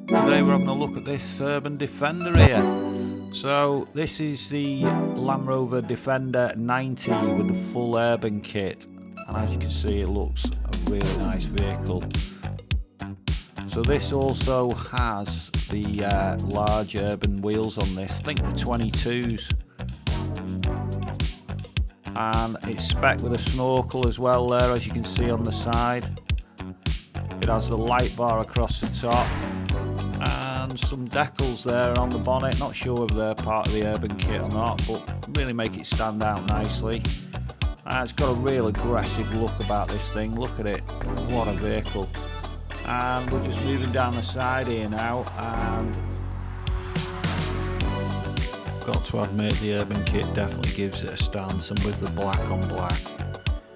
Today we're having a look at this Urban Defender here. So this is the Land Rover Defender 90 with the full Urban kit, and as you can see it looks a really nice vehicle. So this also has the large Urban wheels on this, I think the 22s, and it's spec with a Snorkel as well there, as you can see on the side. It has the light bar across the top and some decals there on the bonnet. Not sure if they're part of the Urban kit or not, but really make it stand out nicely. It's got a real aggressive look about this thing. Look at it, what a vehicle. And we're just moving down the side here now, and got to admit the Urban kit definitely gives it a stance, and with the black on black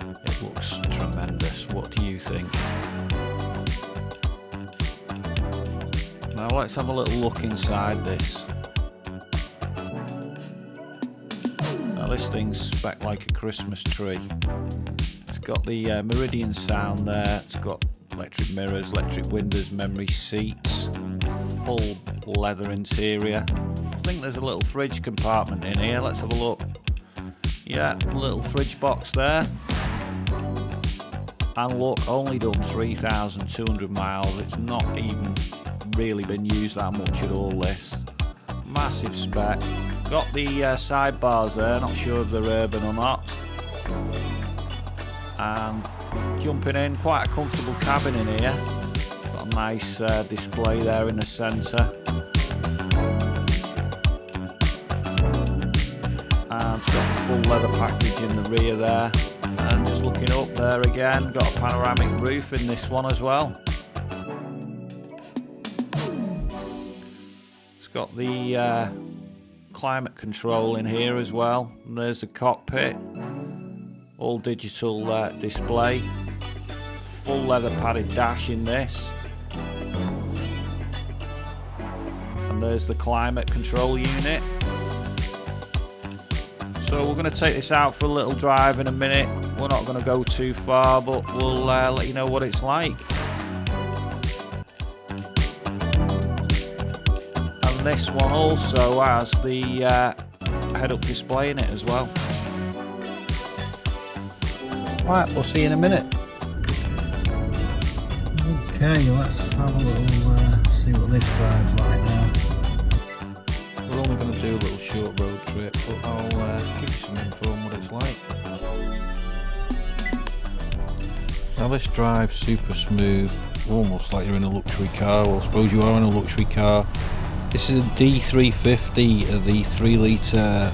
it looks tremendous. What do you think? Now let's have a little look inside this. Now this thing's spec like a Christmas tree. It's got the Meridian sound there, it's got electric mirrors, electric windows, memory seats, full leather interior. I think there's a little fridge compartment in here, let's have a look. Yeah, little fridge box there. And look, only done 3,200 miles, it's not even really been used that much at all this. Massive spec. Got the sidebars there, not sure if they're Urban or not. And jumping in, quite a comfortable cabin in here. Got a nice display there in the centre. And it's got the full leather package in the rear there. And just looking up there again, got a panoramic roof in this one as well. It's got the climate control in here as well. And there's the cockpit. All digital display. Full leather padded dash in this. And there's the climate control unit. So we're going to take this out for a little drive in a minute. We're not going to go too far, but we'll let you know what it's like. And this one also has the head-up display in it as well. Right, we'll see you in a minute. Okay, let's have a little see what this drive's like now. We're only going to do a little short road trip, but I'll give you some info on what it's like. Now this drive's super smooth, almost like you're in a luxury car. Well, I suppose you are in a luxury car. This is a D350, the 3 litre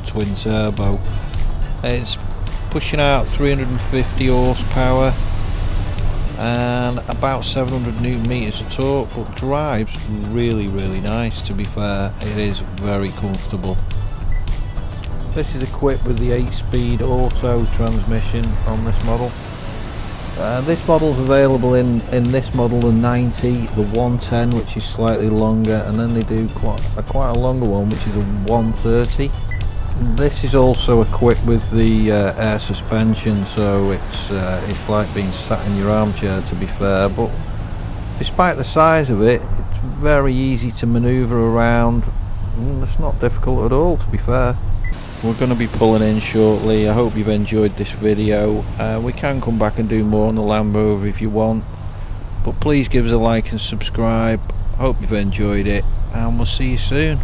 twin turbo. It's pushing out 350 horsepower and about 700 newton meters of torque, but drives really nice. To be fair, it is very comfortable. This is equipped with the 8-speed auto transmission on this model. This model is available in this model, the 90, the 110, which is slightly longer, and then they do quite a longer one, which is a 130. This is also equipped with the air suspension, so it's like being sat in your armchair, to be fair. But despite the size of it, it's very easy to manoeuvre around. It's not difficult at all, to be fair. We're going to be pulling in shortly. I hope you've enjoyed this video. We can come back and do more on the Land Rover if you want, but please give us a like and subscribe. Hope you've enjoyed it, and we'll see you soon.